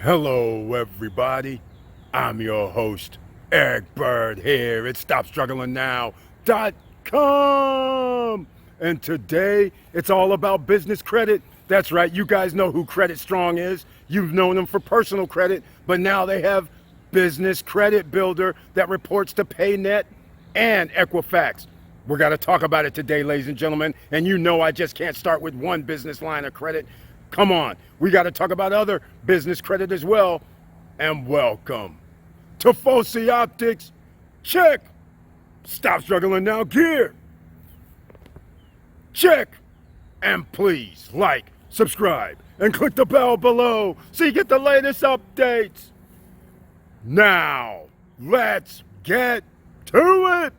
Hello, everybody. I'm your host, Eric Bird here at StopStrugglingNow.com. And today, it's all about business credit. That's right, you guys know who Credit Strong is. You've known them for personal credit, but now they have Business Credit Builder that reports to PayNet and Equifax. We're going to talk about it today, ladies and gentlemen. And you know I just can't start with one business line of credit. Come on, we got to talk about other business credit as well. And welcome to Foci Optics. Check. Stop struggling now gear. Check. And please like, subscribe, and click the bell below so you get the latest updates. Now, let's get to it.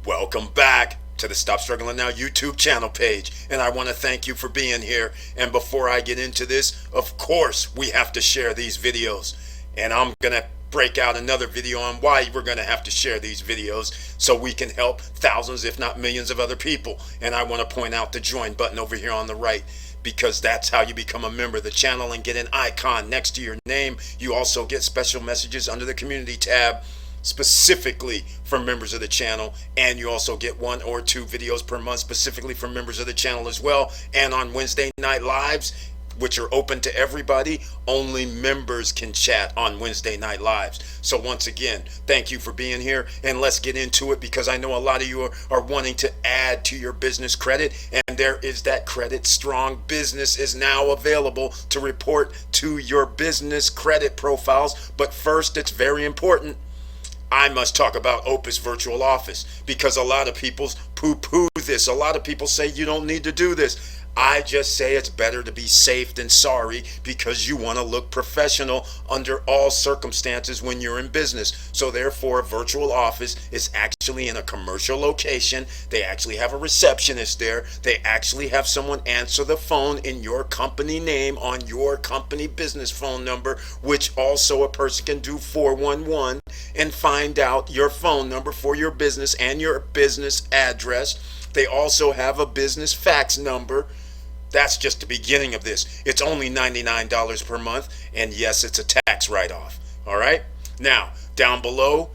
Welcome back to the Stop Struggling Now YouTube channel page, and I want to thank you for being here. And before I get into this, of course we have to share these videos, and I'm gonna break out another video on why we're gonna have to share these videos so we can help thousands if not millions of other people. And I want to point out the join button over here on the right, because that's how you become a member of the channel and get an icon next to your name. You also get special messages under the community tab specifically for members of the channel, and you also get 1 or 2 videos per month specifically for members of the channel as well. And on Wednesday night lives, which are open to everybody, only members can chat on Wednesday night lives. So once again, thank you for being here, and let's get into it, because I know a lot of you are wanting to add to your business credit, and there is that Credit Strong Business is now available to report to your business credit profiles. But first, it's very important, I must talk about Opus Virtual Office, because a lot of people poo-poo this. A lot of people say you don't need to do this. I just say it's better to be safe than sorry, because you want to look professional under all circumstances when you're in business. So therefore, a virtual office is actually in a commercial location. They actually have a receptionist there. They actually have someone answer the phone in your company name on your company business phone number, which also a person can do 411 and find out your phone number for your business and your business address. They also have a business fax number. That's just the beginning of this. It's only $99 per month, and yes, it's a tax write-off. All right? Now, down below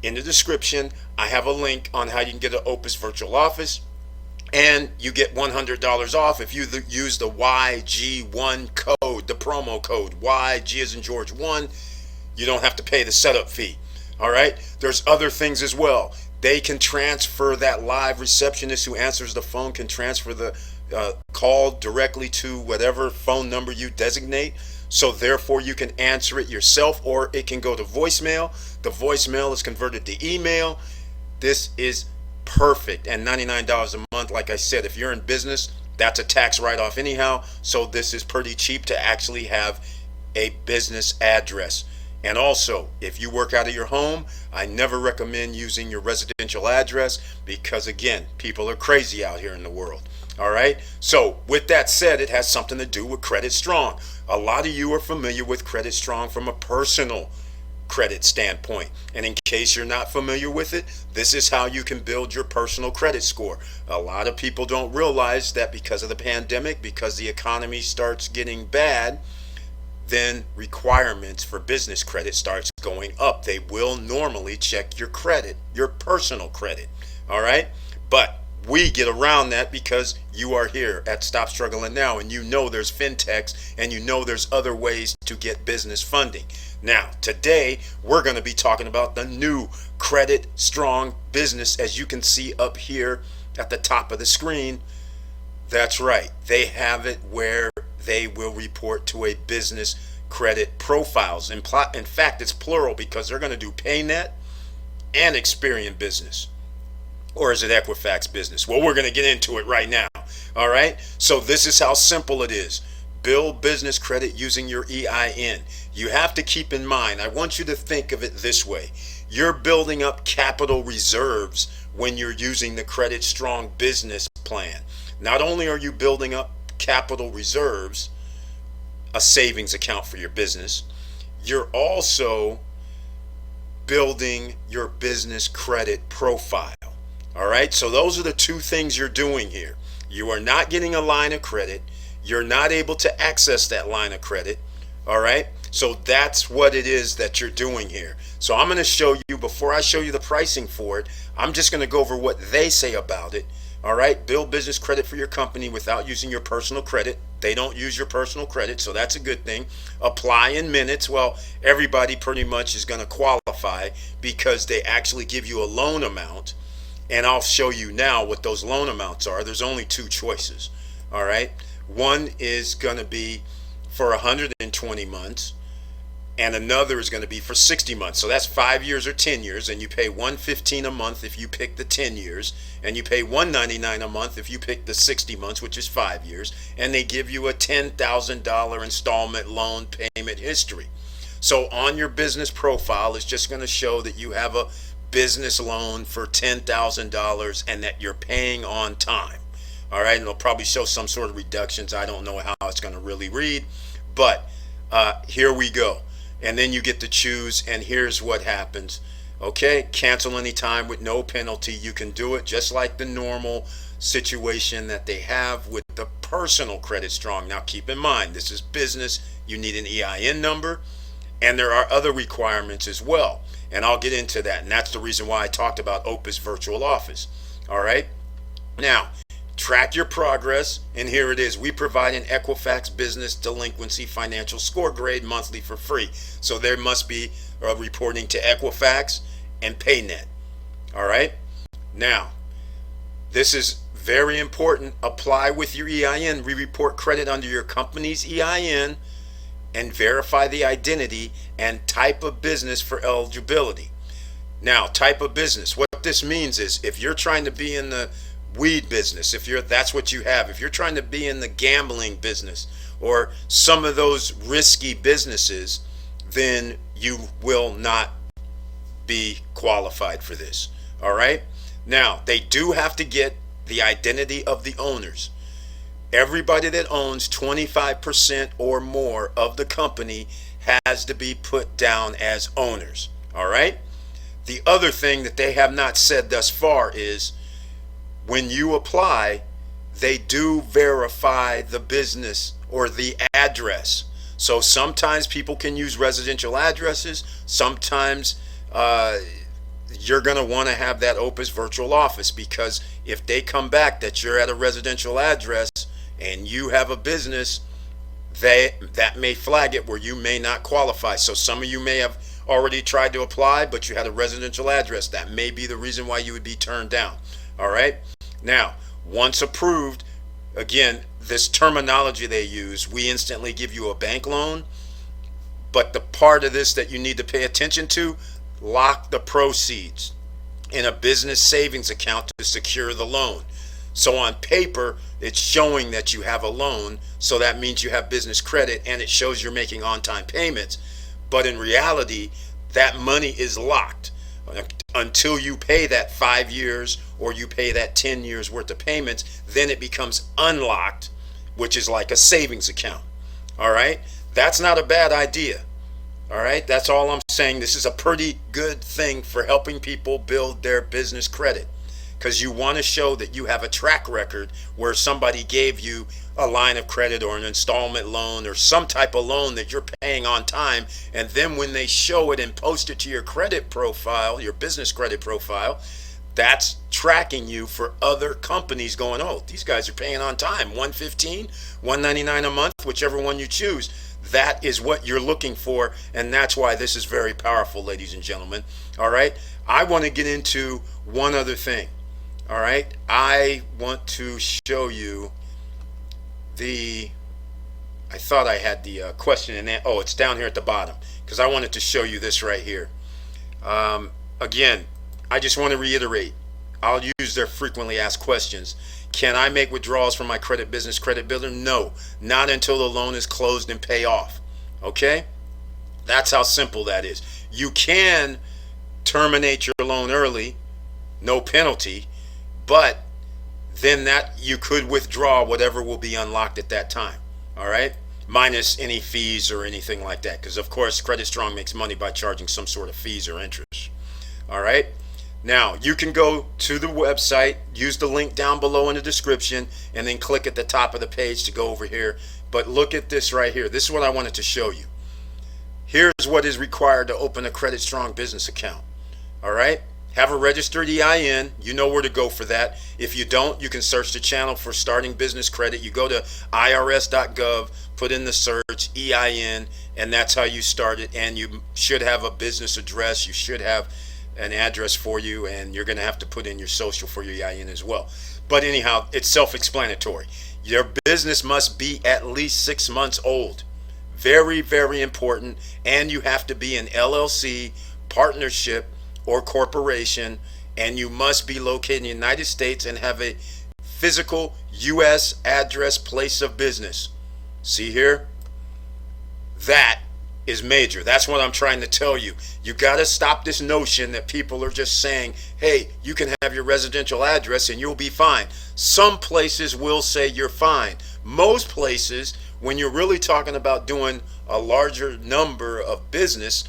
in the description, I have a link on how you can get an Opus Virtual Office, and you get $100 off if you use the YG1 code, the promo code, YG as in George 1. You don't have to pay the setup fee. All right? There's other things as well. They can transfer, that live receptionist who answers the phone can transfer the call directly to whatever phone number you designate. So therefore you can answer it yourself, or it can go to voicemail. The voicemail is converted to email. This is perfect. And $99 a month, like I said, if you're in business, that's a tax write-off anyhow. So this is pretty cheap to actually have a business address. And also, if you work out of your home, I never recommend using your residential address, because again, people are crazy out here in the world. All right. So with that said, it has something to do with Credit Strong. A lot of you are familiar with Credit Strong from a personal credit standpoint. And in case you're not familiar with it, this is how you can build your personal credit score. A lot of people don't realize that because of the pandemic, because the economy starts getting bad, then requirements for business credit starts going up. They will normally check your credit, your personal credit. All right. But we get around that because you are here at Stop Struggling Now, and you know there's fintechs, and you know there's other ways to get business funding. Now, today we're going to be talking about the new Credit Strong Business, as you can see up here at the top of the screen. That's right. They have it where they will report to a business credit profiles. In fact, it's plural, because they're going to do PayNet and Experian Business. Or is it Equifax Business? Well, we're going to get into it right now. All right. So this is how simple it is. build business credit using your EIN. You have to keep in mind, I want you to think of it this way. You're building up capital reserves when you're using the Credit Strong business plan. Not only are you building up capital reserves, a savings account for your business, you're also building your business credit profile. All right, so those are the two things you're doing here. You are not getting a line of credit. You're not able to access that line of credit. All right, so that's what it is that you're doing here. So I'm going to show you, before I show you the pricing for it, I'm just going to go over what they say about it. All right, build business credit for your company without using your personal credit. They don't use your personal credit, so that's a good thing. Apply in minutes. Well, everybody pretty much is going to qualify because they actually give you a loan amount, and I'll show you now what those loan amounts are. There's only two choices. All right, one is going to be for 120 months, and another is going to be for 60 months. So that's 5 years or 10 years, and you pay $115 a month if you pick the 10 years, and you pay $199 a month if you pick the 60 months, which is 5 years, and they give you a $10,000 installment loan payment history. So on your business profile, it's just going to show that you have a business loan for $10,000 and that you're paying on time. All right, and it'll probably show some sort of reductions. I don't know how it's going to really read, but here we go. And then you get to choose, and here's what happens. Okay, cancel anytime with no penalty. You can do it just like the normal situation that they have with the personal Credit Strong. Now keep in mind, this is business. You need an EIN number, and there are other requirements as well. And I'll get into that, and that's the reason why I talked about Opus Virtual Office. All right, now track your progress, and here it is. We provide an Equifax business delinquency financial score grade monthly for free. So there must be reporting to Equifax and PayNet. All right, now this is very important. Apply with your EIN. We report credit under your company's EIN and verify the identity and type of business for eligibility. Now, type of business, what this means is if you're trying to be in the weed business, that's what you have. If you're trying to be in the gambling business or some of those risky businesses, then you will not be qualified for this. All right, now they do have to get the identity of the owners. Everybody that owns 25% or more of the company has to be put down as owners. All right, the other thing that they have not said thus far is when you apply, they do verify the business or the address. So sometimes people can use residential addresses. Sometimes you're going to want to have that Opus Virtual Office, because if they come back that you're at a residential address and you have a business, that may flag it where you may not qualify. So some of you may have already tried to apply, but you had a residential address. That may be the reason why you would be turned down. All right, now once approved, again, this terminology they use, we instantly give you a bank loan, but the part of this that you need to pay attention to, lock the proceeds in a business savings account to secure the loan. So on paper, it's showing that you have a loan, so that means you have business credit, and it shows you're making on-time payments. But in reality, that money is locked until you pay that 5 years or you pay that 10 years worth of payments. Then it becomes unlocked, which is like a savings account. All right, that's not a bad idea. All right, that's all I'm saying. This is a pretty good thing for helping people build their business credit, because you want to show that you have a track record where somebody gave you a line of credit or an installment loan or some type of loan that you're paying on time, and then when they show it and post it to your credit profile, your business credit profile, that's tracking you for other companies going, oh, these guys are paying on time, $115, $199 a month, whichever one you choose. That is what you're looking for, and that's why this is very powerful, ladies and gentlemen. All right, I want to get into one other thing. All right, I want to show you I thought I had the question in that. Oh, it's down here at the bottom, because I wanted to show you this right here. Again, I just want to reiterate, I'll use their frequently asked questions. Can I make withdrawals from my credit business credit builder? No, not until the loan is closed and pay off. Okay? That's how simple that is. You can terminate your loan early, no penalty, but then that you could withdraw whatever will be unlocked at that time. All right? Minus any fees or anything like that, because of course Credit Strong makes money by charging some sort of fees or interest. All right? Now, you can go to the website, use the link down below in the description, and then click at the top of the page to go over here. But look at this right here. This is what I wanted to show you. Here's what is required to open a Credit Strong business account. All right? Have a registered EIN. You know where to go for that. If you don't, you can search the channel for starting business credit. You go to irs.gov, put in the search EIN, and that's how you start it. And you should have a business address. You should have an address for you, and you're going to have to put in your social for your EIN as well. But anyhow, it's self-explanatory. Your business must be at least 6 months old. Very, very important. And you have to be an LLC, partnership, or corporation, and you must be located in the United States and have a physical U.S. address, place of business. See here? That is major. That's what I'm trying to tell you. You got to stop this notion that people are just saying, hey, you can have your residential address and you'll be fine. Some places will say you're fine. Most places, when you're really talking about doing a larger number of business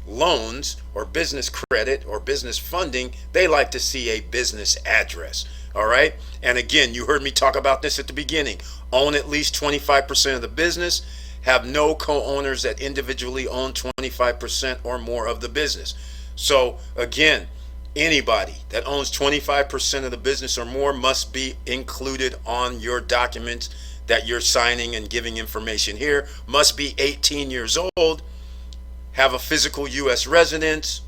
loans or business credit or business funding, they like to see a business address. All right? And again, you heard me talk about this at the beginning. Own at least 25% of the business. Have no co-owners that individually own 25% or more of the business. So again, anybody that owns 25% of the business or more must be included on your documents that you're signing and giving information here. Must be 18 years old, have a physical U.S. residence,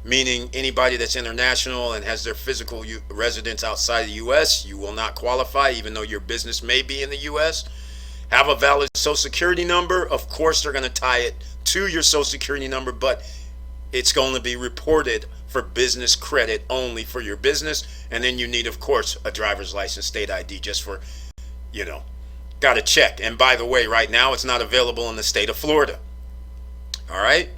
meaning anybody that's international and has their physical residence outside the U.S., you will not qualify even though your business may be in the U.S. Have a valid Social Security number. Of course, they're going to tie it to your Social Security number, but it's going to be reported for business credit only for your business. And then you need, of course, a driver's license, state ID, just for, got to check. And by the way, right now, it's not available in the state of Florida. All right?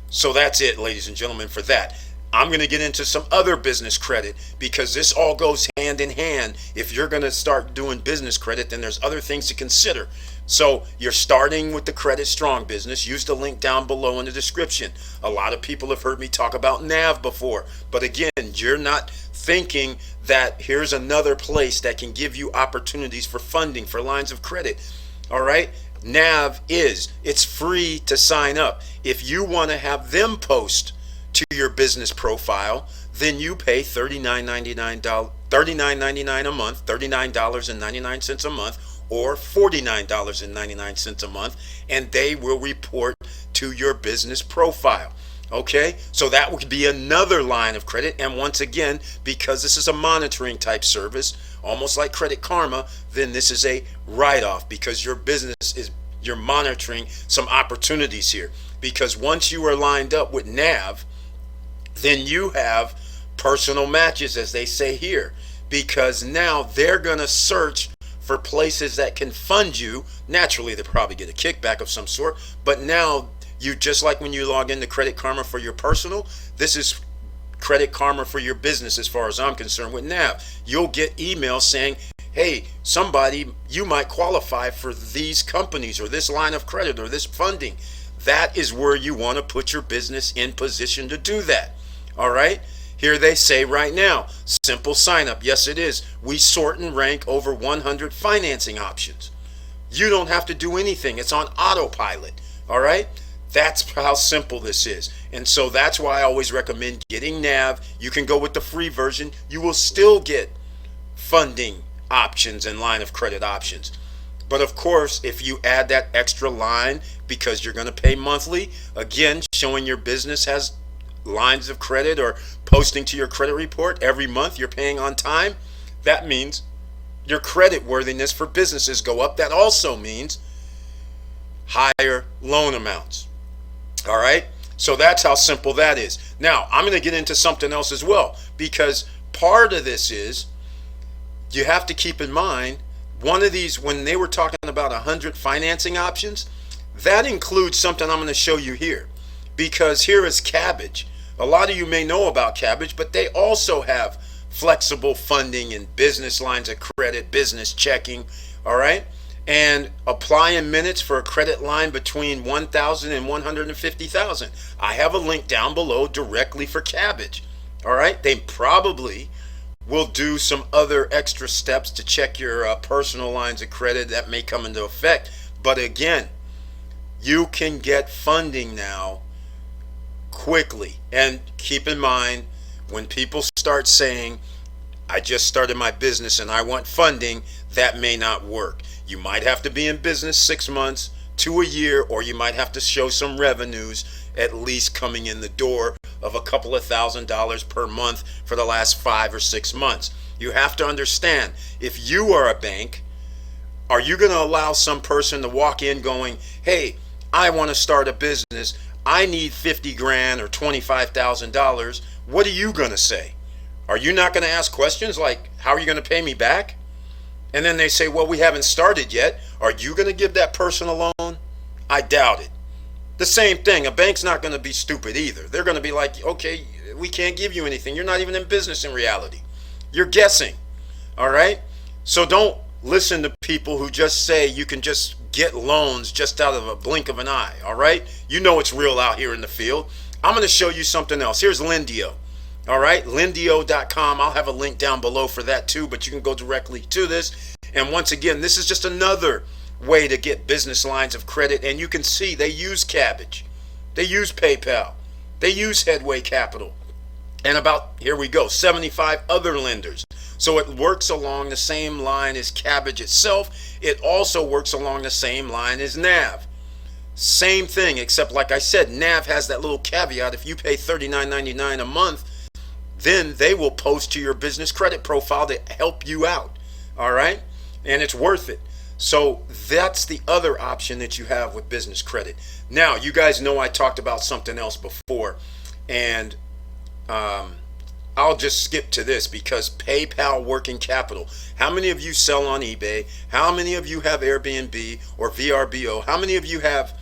So that's it, ladies and gentlemen, for that. I'm going to get into some other business credit because this all goes hand in hand. If you're going to start doing business credit, then there's other things to consider. So you're starting with the Credit Strong business. Use the link down below in the description. A lot of people have heard me talk about NAV before. But again, you're not thinking that here's another place that can give you opportunities for funding for lines of credit. All right? NAV it's free to sign up. If you want to have them post to your business profile, then you pay $39.99 a month, $39.99 a month, or $49.99 a month, and they will report to your business profile. Okay, so that would be another line of credit. And once again, because this is a monitoring type service, almost like Credit Karma, then this is a write-off because your business you're monitoring some opportunities here. Because once you are lined up with NAV, then you have personal matches, as they say here, because now they're going to search for places that can fund you. Naturally, they'll probably get a kickback of some sort, but now you, just like when you log into Credit Karma for your personal, this is Credit Karma for your business as far as I'm concerned with NAV. You'll get emails saying, hey, you might qualify for these companies or this line of credit or this funding. That is where you want to put your business in position to do that. All right? Here they say right now, simple sign up. Yes, it is. We sort and rank over 100 financing options. You don't have to do anything. It's on autopilot. All right? That's how simple this is. And so that's why I always recommend getting NAV. You can go with the free version. You will still get funding options and line of credit options. But of course, if you add that extra line because you're going to pay monthly, again, showing your business has lines of credit or posting to your credit report every month, you're paying on time, that means your credit worthiness for businesses go up. That also means higher loan amounts. All right? So that's how simple that is. Now, I'm going to get into something else as well, because part of this is you have to keep in mind, one of these, when they were talking about 100 financing options, that includes something I'm going to show you here. Because here is Cabbage. A lot of you may know about Cabbage, but they also have flexible funding and business lines of credit, business checking, all right? And applying minutes for a credit line between 1,000 and 150,000. I have a link down below directly for Cabbage, all right? They probably will do some other extra steps to check your personal lines of credit that may come into effect. But again, you can get funding now quickly. And keep in mind, when people start saying, I just started my business and I want funding, that may not work. You might have to be in business 6 months to a year, or you might have to show some revenues at least coming in the door of a couple of $1,000s per month for the last 5 or 6 months. You have to understand, if you are a bank, are you going to allow some person to walk in going, hey, I want to start a business, I need 50 grand or $25,000. What are you going to say? Are you not going to ask questions like, how are you going to pay me back? And then they say, well, we haven't started yet. Are you going to give that person a loan? I doubt it. The same thing. A bank's not going to be stupid either. They're going to be like, okay, we can't give you anything. You're not even in business in reality. You're guessing. All right? So don't listen to people who just say you can just get loans just out of a blink of an eye. All right? You know it's real out here in the field. I'm going to show you something else. Here's Lindeo. All right, Lindeo.com. I'll have a link down below for that too, but you can go directly to this. And once again, this is just another way to get business lines of credit. And you can see they use Cabbage, they use PayPal, they use Headway Capital, and about, here we go, 75 other lenders. So it works along the same line as Cabbage itself. It also works along the same line as NAV. Same thing, except like I said, NAV has that little caveat. If you pay $39.99 a month, then they will post to your business credit profile to help you out. All right? And it's worth it. So that's the other option that you have with business credit. Now, you guys know I talked about something else before, and I'll just skip to this because PayPal working capital. How many of you sell on eBay? How many of you have Airbnb or VRBO? How many of you have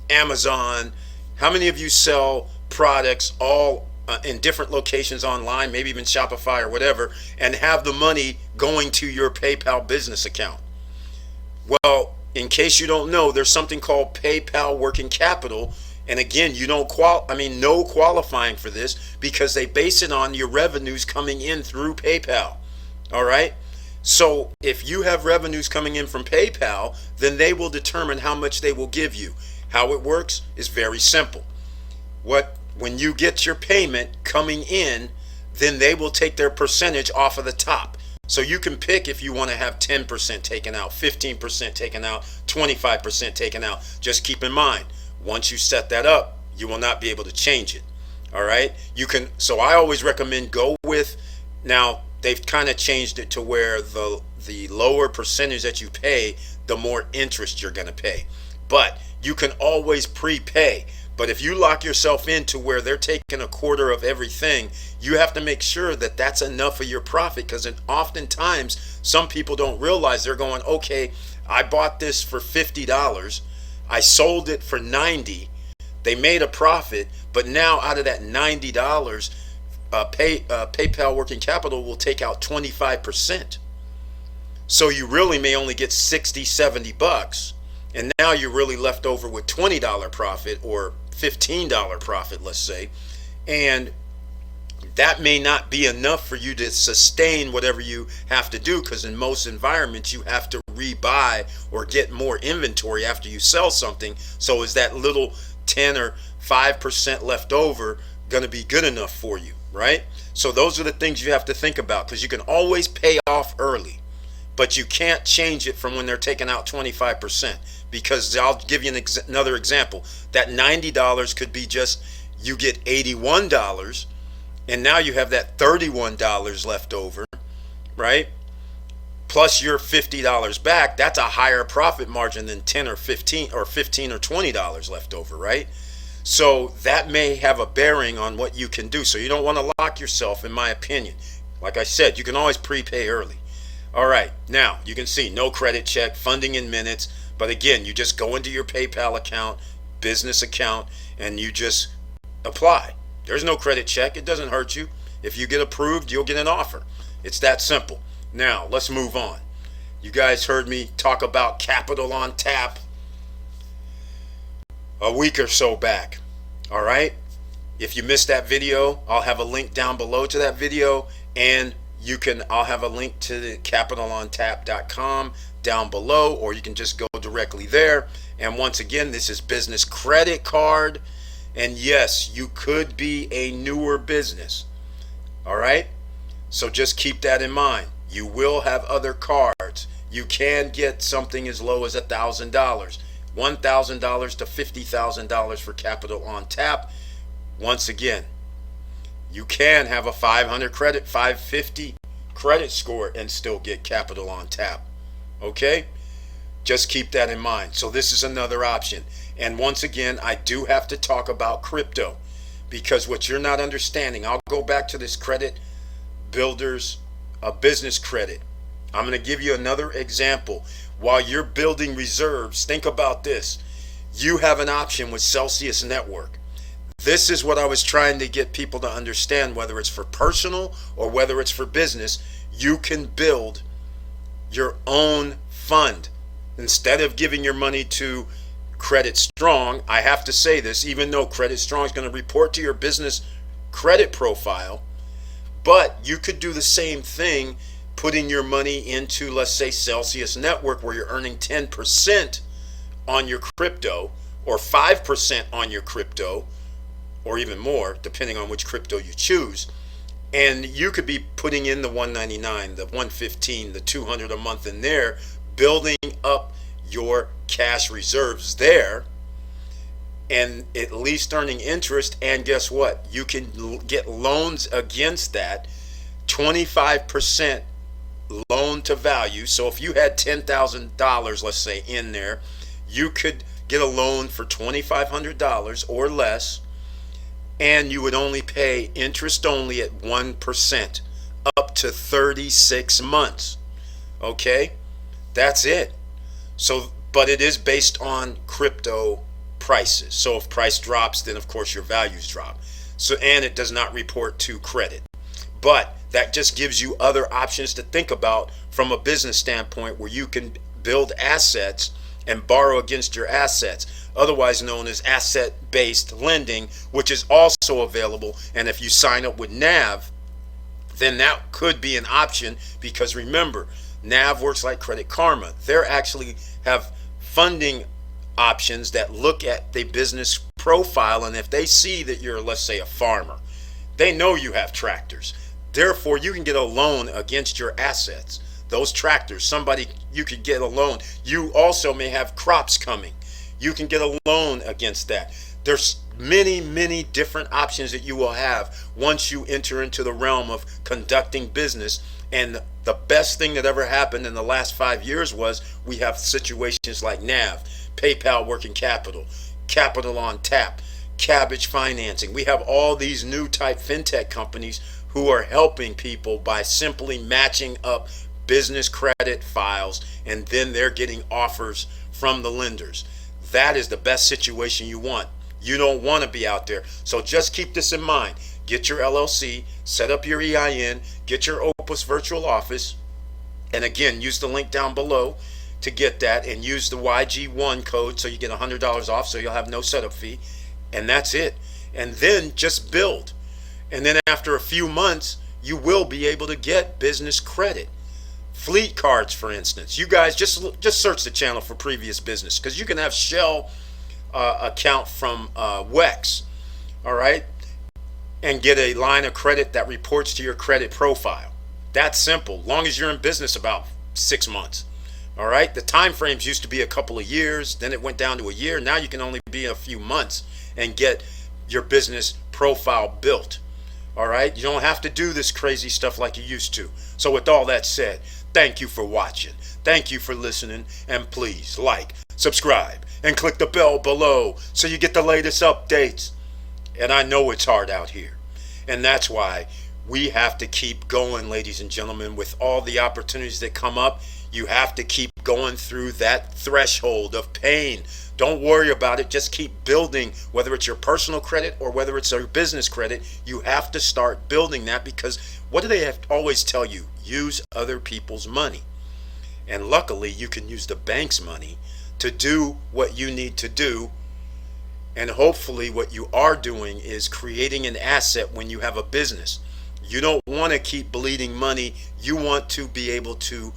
Amazon? How many of you sell products all in different locations online, maybe even Shopify or whatever, and have the money going to your PayPal business account? Well, in case you don't know, there's something called PayPal working capital. And again, you don't no qualifying for this because they base it on your revenues coming in through PayPal. All right? So if you have revenues coming in from PayPal, then they will determine how much they will give you. How it works is very simple. When you get your payment coming in, then they will take their percentage off of the top. So you can pick if you want to have 10% taken out, 15% taken out, 25% taken out. Just keep in mind, once you set that up, you will not be able to change it. All right? So I always recommend go with, now they've kind of changed it to where the lower percentage that you pay, the more interest you're going to pay. But you can always prepay. But if you lock yourself into where they're taking a quarter of everything, you have to make sure that that's enough of your profit, because oftentimes some people don't realize. They're going, okay, I bought this for $50. I sold it for $90. They made a profit, but now out of that $90, PayPal working capital will take out 25%. So you really may only get 60, 70 bucks. And now you're really left over with $20 profit or $15 profit, let's say. And that may not be enough for you to sustain whatever you have to do, because in most environments you have to rebuy or get more inventory after you sell something. So is that little 10 or 5% left over going to be good enough for you, right? So those are the things you have to think about, because you can always pay off early, but you can't change it from when they're taking out 25%. Because I'll give you another example. That $90 could be just you get $81, and now you have that $31 left over, right? Plus your $50 back. That's a higher profit margin than 10 or 15 or $20 left over, right? So that may have a bearing on what you can do. So you don't want to lock yourself, in my opinion. Like I said, you can always prepay early. All right, now you can see no credit check, funding in minutes. But again, you just go into your PayPal account, business account, and you just apply. There's no credit check. It doesn't hurt you. If you get approved, you'll get an offer. It's that simple. Now, let's move on. You guys heard me talk about Capital on Tap a week or so back. All right? If you missed that video, I'll have a link down below to that video, and I'll have a link to the capitalontap.com down below, or you can just go directly there. And once again, this is business credit card. And yes, you could be a newer business. All right? So just keep that in mind. You will have other cards. You can get something as low as $1,000, $1,000 to $50,000 for Capital on Tap. Once again, you can have a 550 credit score and still get Capital on Tap. Okay? Just keep that in mind. So this is another option. And once again, I do have to talk about crypto, because what you're not understanding, I'll go back to this credit builders business credit. I'm going to give you another example. While you're building reserves, think about this. You have an option with Celsius Network. This is what I was trying to get people to understand, whether it's for personal or whether it's for business. You can build your own fund. Instead of giving your money to Credit Strong, I have to say this, even though Credit Strong is going to report to your business credit profile, but you could do the same thing, putting your money into, let's say, Celsius Network, where you're earning 10% on your crypto, or 5% on your crypto, or even more, depending on which crypto you choose. And you could be putting in the $199, the $115, the $200 a month in there, building up your cash reserves there, and at least earning interest. And guess what? You can get loans against that, 25% loan to value. So if you had $10,000, let's say, in there, you could get a loan for $2,500 or less, and you would only pay interest only at 1% up to 36 months. Okay? That's it. So, but it is based on crypto prices. So if price drops, then of course your values drop. So, and it does not report to credit. But that just gives you other options to think about from a business standpoint, where you can build assets and borrow against your assets, otherwise known as asset-based lending, which is also available. And if you sign up with NAV, then that could be an option, because remember, NAV works like Credit Karma. They actually have funding options that look at the business profile, and if they see that you're, let's say, a farmer, they know you have tractors. Therefore, you can get a loan against your assets. Those tractors, you could get a loan. You also may have crops coming. You can get a loan against that. There's many, many different options that you will have once you enter into the realm of conducting business. And the best thing that ever happened in the last 5 years was we have situations like NAV, PayPal Working Capital, Capital on Tap, Cabbage Financing. We have all these new type fintech companies who are helping people by simply matching up business credit files, and then they're getting offers from the lenders. That is the best situation you want. You don't want to be out there. So just keep this in mind. Get your LLC, set up your EIN, get your Opus virtual office, and again, use the link down below to get that, and use the YG1 code so you get $100 off, so you'll have no setup fee, and that's it. And then just build. And then after a few months, you will be able to get business credit. Fleet cards, for instance. You guys just search the channel for previous business, because you can have Shell account from WEX, all right, and get a line of credit that reports to your credit profile. That's simple, long as you're in business about 6 months. All right, the time frames used to be a couple of years, then it went down to a year. Now you can only be a few months and get your business profile built. All right, you don't have to do this crazy stuff like you used to. So with all that said, thank you for watching, thank you for listening, and please like, subscribe, and click the bell below so you get the latest updates. And I know it's hard out here, and that's why we have to keep going, ladies and gentlemen. With all the opportunities that come up, you have to keep going through that threshold of pain. Don't worry about it. Just keep building, whether it's your personal credit or whether it's your business credit. You have to start building that, because what do they have to always tell you? Use other people's money. And luckily, you can use the bank's money to do what you need to do. And hopefully what you are doing is creating an asset when you have a business. You don't want to keep bleeding money. You want to be able to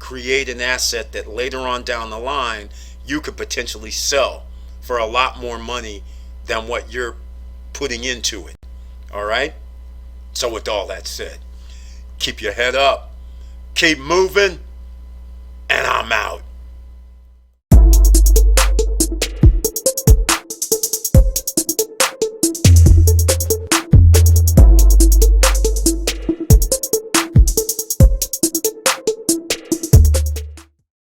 create an asset that later on down the line you could potentially sell for a lot more money than what you're putting into it. All right? So with all that said, keep your head up, keep moving, and I'm out.